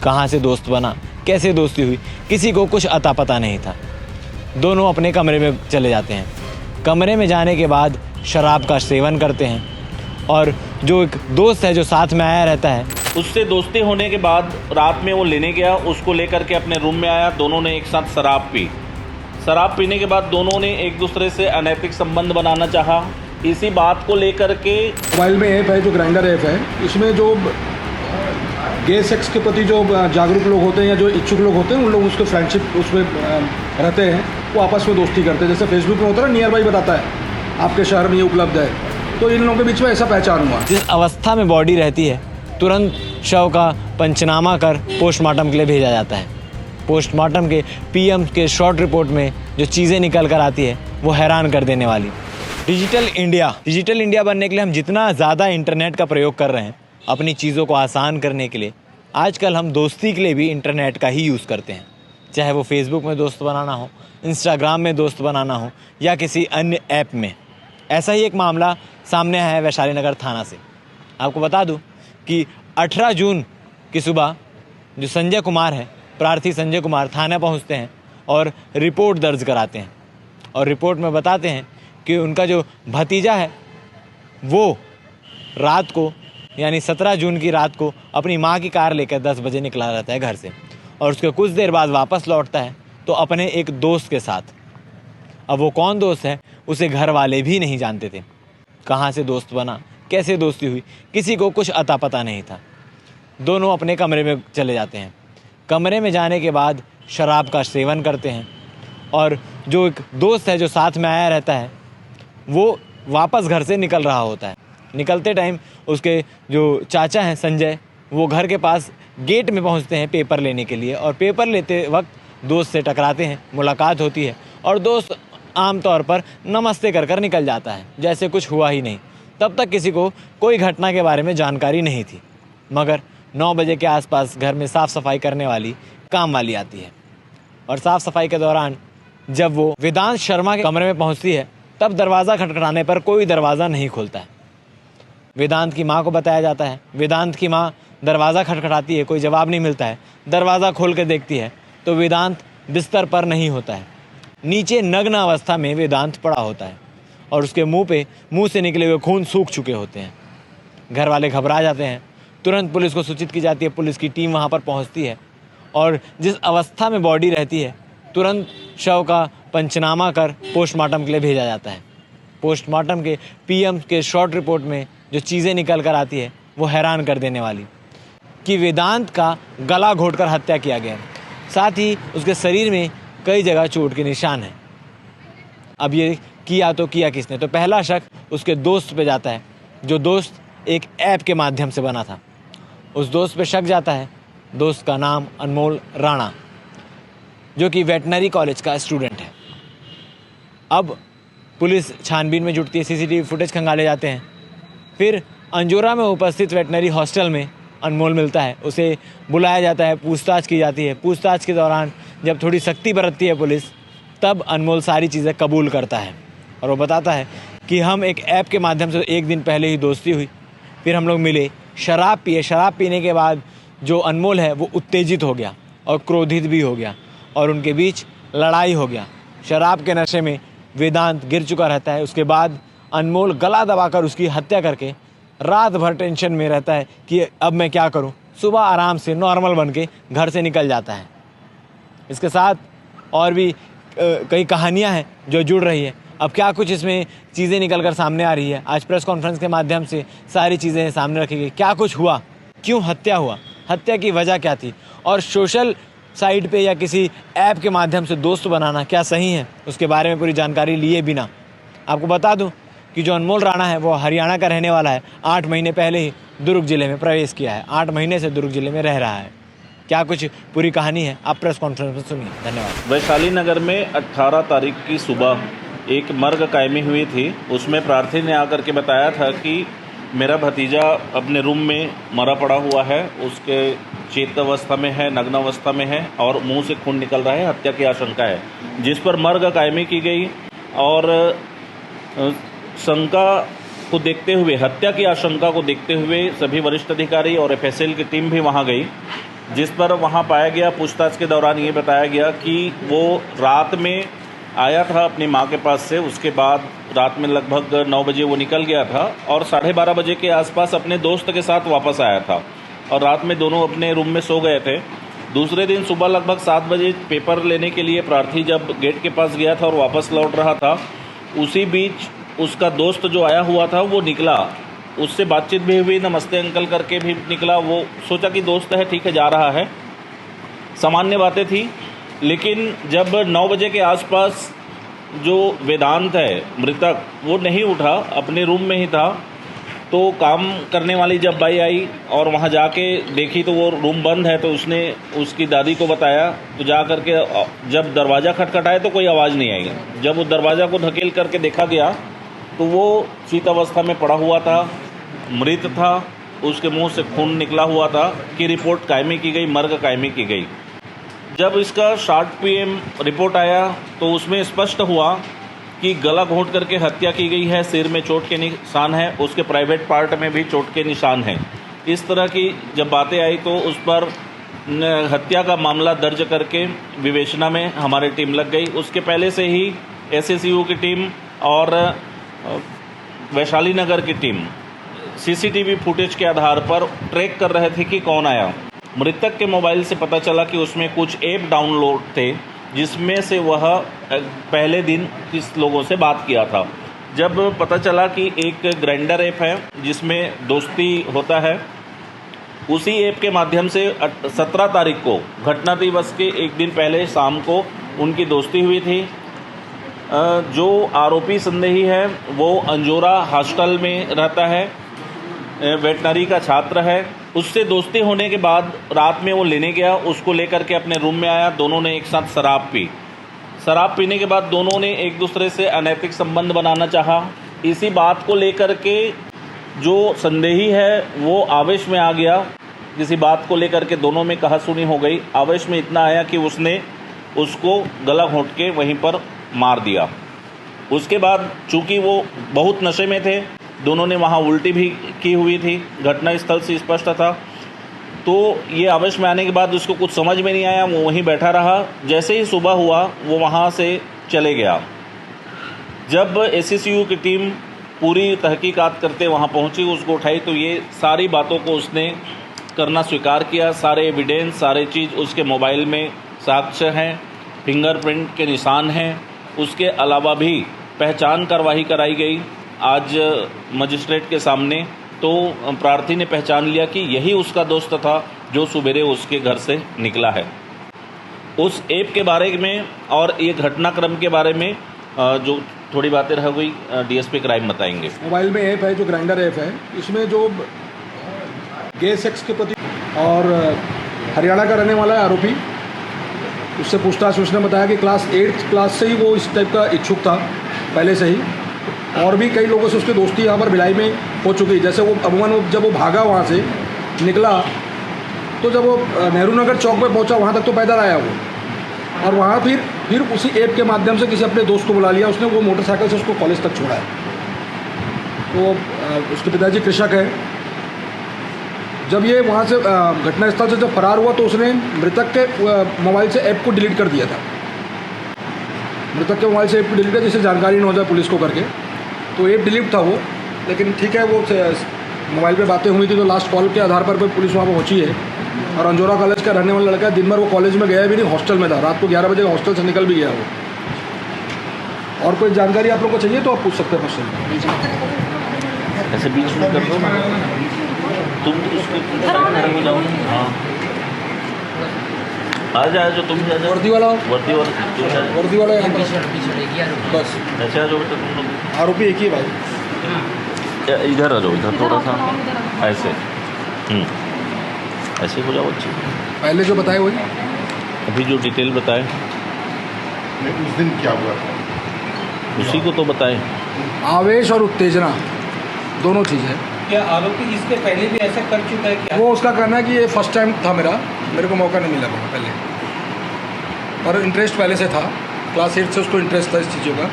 कहाँ से दोस्त बना, कैसे दोस्ती हुई, किसी को कुछ अता पता नहीं था। दोनों अपने कमरे में चले जाते हैं। कमरे में जाने के बाद शराब का सेवन करते हैं और जो एक दोस्त है जो साथ में आया रहता है, उससे दोस्ती होने के बाद रात में वो लेने गया, उसको लेकर के अपने रूम में आया। दोनों ने एक साथ शराब पी। शराब पीने के बाद दोनों ने एक दूसरे से अनैतिक संबंध बनाना चाहा। इसी बात को लेकर के मोबाइल में ऐप है जो ग्राइंडर ऐप है, इसमें जो गे सेक्स के प्रति जो जागरूक लोग होते हैं या जो इच्छुक लोग होते हैं उन लोग उसके फ्रेंडशिप उसमें रहते हैं, वो आपस में दोस्ती करते हैं। जैसे फेसबुक में होता है ना, नियर बाई बताता है आपके शहर में ये उपलब्ध है, तो इन लोगों के बीच में ऐसा पहचान हुआ। जिस अवस्था में बॉडी रहती है तुरंत शव का पंचनामा कर पोस्टमार्टम के लिए भेजा जाता है। पोस्टमार्टम के पीएम के शॉर्ट रिपोर्ट में जो चीज़ें निकल कर आती है वो हैरान कर देने वाली। डिजिटल इंडिया बनने के लिए हम जितना ज़्यादा इंटरनेट का प्रयोग कर रहे हैं अपनी चीज़ों को आसान करने के लिए, आजकल हम दोस्ती के लिए भी इंटरनेट का ही यूज़ करते हैं। चाहे वो फेसबुक में दोस्त बनाना हो, इंस्टाग्राम में दोस्त बनाना हो या किसी अन्य ऐप में। ऐसा ही एक मामला सामने आया है वैशाली नगर थाना से। आपको बता दूं कि 18 जून की सुबह जो संजय कुमार है, प्रार्थी संजय कुमार, थाना पहुंचते हैं और रिपोर्ट दर्ज कराते हैं। और रिपोर्ट में बताते हैं कि उनका जो भतीजा है वो रात को यानी 17 जून की रात को अपनी माँ की कार लेकर 10 बजे निकला रहता है घर से और उसके कुछ देर बाद वापस लौटता है तो अपने एक दोस्त के साथ। अब वो कौन दोस्त है उसे घर वाले भी नहीं जानते थे। कहाँ से दोस्त बना, कैसे दोस्ती हुई, किसी को कुछ अता पता नहीं था। दोनों अपने कमरे में चले जाते हैं। कमरे में जाने के बाद शराब का सेवन करते हैं और जो एक दोस्त है जो साथ में आया रहता है वो वापस घर से निकल रहा होता है। निकलते टाइम उसके जो चाचा हैं संजय, वो घर के पास गेट में पहुंचते हैं पेपर लेने के लिए और पेपर लेते वक्त दोस्त से टकराते हैं, मुलाकात होती है और दोस्त आमतौर पर नमस्ते कर कर निकल जाता है जैसे कुछ हुआ ही नहीं। तब तक किसी को कोई घटना के बारे में जानकारी नहीं थी। मगर 9 बजे के आसपास घर में साफ़ सफाई करने वाली काम वाली आती है और साफ़ सफाई के दौरान जब वो वेदांत शर्मा के कमरे में पहुंचती है तब दरवाज़ा खटखटाने पर कोई दरवाज़ा नहीं खोलता है। वेदांत की माँ को बताया जाता है। वेदांत की माँ दरवाज़ा खटखटाती है, कोई जवाब नहीं मिलता है। दरवाज़ा खोल के देखती है तो वेदांत बिस्तर पर नहीं होता है, नीचे नग्न अवस्था में वेदांत पड़ा होता है और उसके मुंह से निकले हुए खून सूख चुके होते हैं। घर वाले घबरा जाते हैं। तुरंत पुलिस को सूचित की जाती है। पुलिस की टीम वहाँ पर पहुँचती है और जिस अवस्था में बॉडी रहती है तुरंत शव का पंचनामा कर पोस्टमार्टम के लिए भेजा जाता है। पोस्टमार्टम के पीएम के शॉर्ट रिपोर्ट में जो चीज़ें निकल कर आती है वो हैरान कर देने वाली कि वेदांत का गला घोंटकर हत्या किया गया है। साथ ही उसके शरीर में कई जगह चोट के निशान हैं। अब ये किया तो किया किसने? तो पहला शक उसके दोस्त पे जाता है, जो दोस्त एक ऐप के माध्यम से बना था। उस दोस्त पे शक जाता है। दोस्त का नाम अनमोल राणा, जो कि वेटनरी कॉलेज का स्टूडेंट है। अब पुलिस छानबीन में जुटती है, सीसीटीवी फुटेज खंगाले जाते हैं। फिर अंजोरा में उपस्थित वेटनरी हॉस्टल में अनमोल मिलता है। उसे बुलाया जाता है, पूछताछ की जाती है। पूछताछ के दौरान जब थोड़ी सख्ती बरतती है पुलिस, तब अनमोल सारी चीज़ें कबूल करता है और वो बताता है कि हम एक ऐप के माध्यम से एक दिन पहले ही दोस्ती हुई, फिर हम लोग मिले, शराब पिए। शराब पीने के बाद जो अनमोल है वो उत्तेजित हो गया और क्रोधित भी हो गया और उनके बीच लड़ाई हो गया। शराब के नशे में वेदांत गिर चुका रहता है। उसके बाद अनमोल गला दबाकर उसकी हत्या करके रात भर टेंशन में रहता है कि अब मैं क्या करूं। सुबह आराम से नॉर्मल बन के घर से निकल जाता है। इसके साथ और भी कई कहानियां हैं जो जुड़ रही है। अब क्या कुछ इसमें चीज़ें निकल कर सामने आ रही है। आज प्रेस कॉन्फ्रेंस के माध्यम से सारी चीज़ें सामने रखी गई। क्या कुछ हुआ, क्यों हत्या हुआ, हत्या की वजह क्या थी और सोशल साइट पे या किसी ऐप के माध्यम से दोस्त बनाना क्या सही है, उसके बारे में पूरी जानकारी लिए बिना आपको बता दूं कि जो अनमोल राणा है वो हरियाणा का रहने वाला है। 8 महीने पहले ही दुर्ग जिले में प्रवेश किया है। 8 महीने से दुर्ग जिले में रह रहा है। क्या कुछ पूरी कहानी है आप प्रेस कॉन्फ्रेंस में सुनिए। धन्यवाद। वैशाली नगर में 18 तारीख की सुबह एक मर्ग कायमी हुई थी। उसमें प्रार्थी ने आकर के बताया था कि मेरा भतीजा अपने रूम में मरा पड़ा हुआ है, उसके चेत अवस्था में है, नग्न अवस्था में है और मुंह से खून निकल रहा है, हत्या की आशंका है। जिस पर मर्ग कायमी की गई और शंका को देखते हुए, हत्या की आशंका को देखते हुए सभी वरिष्ठ अधिकारी और एफएसएल की टीम भी वहां गई जिस पर वहाँ पाया गया, पूछताछ के दौरान ये बताया गया कि वो रात में आया था अपनी माँ के पास से, उसके बाद रात में लगभग 9 बजे वो निकल गया था और 12:30 बजे के आसपास अपने दोस्त के साथ वापस आया था और रात में दोनों अपने रूम में सो गए थे। दूसरे दिन सुबह लगभग 7 बजे पेपर लेने के लिए प्रार्थी जब गेट के पास गया था और वापस लौट रहा था, उसी बीच उसका दोस्त जो आया हुआ था वो निकला, उससे बातचीत भी हुई, नमस्ते अंकल करके भी निकला। वो सोचा कि दोस्त है, ठीक है, जा रहा है, सामान्य बातें थी। लेकिन जब 9 बजे के आसपास जो वेदांत है मृतक, वो नहीं उठा, अपने रूम में ही था, तो काम करने वाली जब बाई आई और वहाँ जाके देखी तो वो रूम बंद है, तो उसने उसकी दादी को बताया। तो जा करके जब दरवाज़ा खटखटाया तो कोई आवाज़ नहीं आई। जब वो दरवाज़ा को ढकेल करके देखा गया तो वो शीत अवस्था में पड़ा हुआ था, मृत था, उसके मुंह से खून निकला हुआ था कि रिपोर्ट कायमी की गई, मर्ग कायमी की गई। जब इसका शॉर्ट पीएम रिपोर्ट आया तो उसमें स्पष्ट हुआ कि गला घोंट करके हत्या की गई है, सिर में चोट के निशान है, उसके प्राइवेट पार्ट में भी चोट के निशान हैं। इस तरह की जब बातें आई तो उस पर हत्या का मामला दर्ज करके विवेचना में हमारी टीम लग गई। उसके पहले से ही एसएसयू की टीम और वैशाली नगर की टीम सीसीटीवी फुटेज के आधार पर ट्रैक कर रहे थे कि कौन आया। मृतक के मोबाइल से पता चला कि उसमें कुछ ऐप डाउनलोड थे जिसमें से वह पहले दिन किस लोगों से बात किया था। जब पता चला कि एक ग्राइंडर ऐप है जिसमें दोस्ती होता है, उसी ऐप के माध्यम से 17 तारीख को घटना दिवस के एक दिन पहले शाम को उनकी दोस्ती हुई थी। जो आरोपी संदेही है वो अंजोरा हॉस्टल में रहता है, वेटनरी का छात्र है। उससे दोस्ती होने के बाद रात में वो लेने गया, उसको लेकर के अपने रूम में आया, दोनों ने एक साथ शराब पी। शराब पीने के बाद दोनों ने एक दूसरे से अनैतिक संबंध बनाना चाहा। इसी बात को लेकर के जो संदेही है वो आवेश में आ गया, किसी बात को लेकर के दोनों में कहा-सुनी हो गई। आवेश में इतना आया कि उसने उसको गला घोंट के वहीं पर मार दिया। उसके बाद चूँकि वो बहुत नशे में थे, दोनों ने वहाँ उल्टी भी की हुई थी, घटना स्थल से स्पष्ट था। तो ये आवेश में आने के बाद उसको कुछ समझ में नहीं आया, वो वहीं बैठा रहा। जैसे ही सुबह हुआ वो वहाँ से चले गया। जब एसएसयू की टीम पूरी तहकीकात करते वहाँ पहुँची, उसको उठाई तो ये सारी बातों को उसने करना स्वीकार किया। सारे एविडेंस, सारे चीज़ उसके मोबाइल में साक्ष्य हैं, फिंगरप्रिंट के निशान हैं। उसके अलावा भी पहचान कार्रवाई कराई गई आज मजिस्ट्रेट के सामने। तो प्रार्थी ने पहचान लिया कि यही उसका दोस्त था जो सुबेरे उसके घर से निकला है। उस ऐप के बारे में और ये घटनाक्रम के बारे में जो थोड़ी बातें रह गई डीएसपी क्राइम बताएंगे। मोबाइल में ऐप है जो ग्राइंडर ऐप है, इसमें जो गे सेक्स के प्रति और हरियाणा का रहने वाला है आरोपी, उससे पूछताछ उसने बताया कि क्लास 8 क्लास से ही वो इस टाइप का इच्छुक था पहले से ही, और भी कई लोगों से उसकी दोस्ती यहाँ पर भिलाई में हो चुकी। जैसे वो अमूमन जब वो भागा वहाँ से निकला तो जब वो नेहरू नगर चौक पर पहुँचा वहाँ तक तो पैदल आया वो, और वहाँ फिर उसी ऐप के माध्यम से किसी अपने दोस्त को बुला लिया, उसने वो मोटरसाइकिल से उसको कॉलेज तक छोड़ा है। तो उसके पिताजी कृषक है। जब ये वहाँ से घटनास्थल से जब फरार हुआ तो उसने मृतक के मोबाइल से ऐप को डिलीट कर दिया था। मृतक के मोबाइल से ऐप को डिलीट किया जिससे जानकारी न हो जाए पुलिस को करके, तो ऐप डिलीट था वो। लेकिन ठीक है, वो मोबाइल पे बातें हुई थी तो लास्ट कॉल के आधार पर पुलिस वहाँ पर पहुँची है। और अंजोरा कॉलेज का रहने वाला लड़का, दिन भर वो कॉलेज में गया भी नहीं, हॉस्टल में था। रात को 11 बजे हॉस्टल से निकल भी गया वो। और कोई जानकारी आप लोग को चाहिए तो आप पूछ सकते हैं मुझसे। ऐसे बीच में कर दो ना, तुम उसको खड़े हो जाओ। हाँ, आ जाए जो तुम वर्दी वाला वर्दी वाला यहाँ पर बस ऐसे आ जाओ बेटा तुम लोग। आरोपी एक ही भाई, इधर आ जाओ, इधर थोड़ा सा ऐसे ऐसे हो जाओ। अच्छी पहले जो बताए वही, अभी जो डिटेल बताए उस दिन क्या हुआ उसी को तो बताएं। आवेश और उत्तेजना दोनों चीज़ है। क्या आरोपी इसके पहले भी ऐसा कर चुका है क्या? वो उसका कहना है कि ये फर्स्ट टाइम था मेरे को मौका नहीं मिला पहले, और इंटरेस्ट पहले से था। क्लास 8 से उसको इंटरेस्ट था इस चीज़ों का,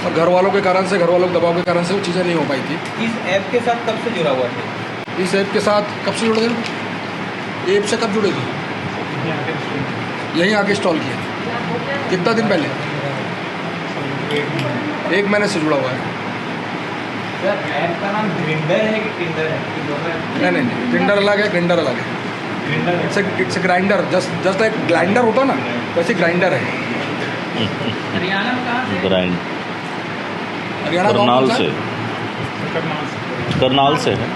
और घर वालों के कारण से, घर वालों के दबाव के कारण से वो चीज़ें नहीं हो पाई थी। इस ऐप के साथ कब से जुड़ा हुआ था? इस ऐप के साथ कब से जुड़े थे? ऐप से कब जुड़े थे? यहीं आके स्टॉल किया? कितना दिन पहले? 1 महीने से जुड़ा हुआ है। सर ऐप का नाम ग्रिंडर है कि टिंडर है? नहीं, टिंडर अलग है, ग्राइंडर अलग है। इट्स ग्राइंडर, जस्ट एक ग्राइंडर होता ना, वैसे ग्राइंडर है। हरियाणा में कहाँ से? ग्राइंड हरियाणा गाँव करनाल कौन सा से है? करनाल से है।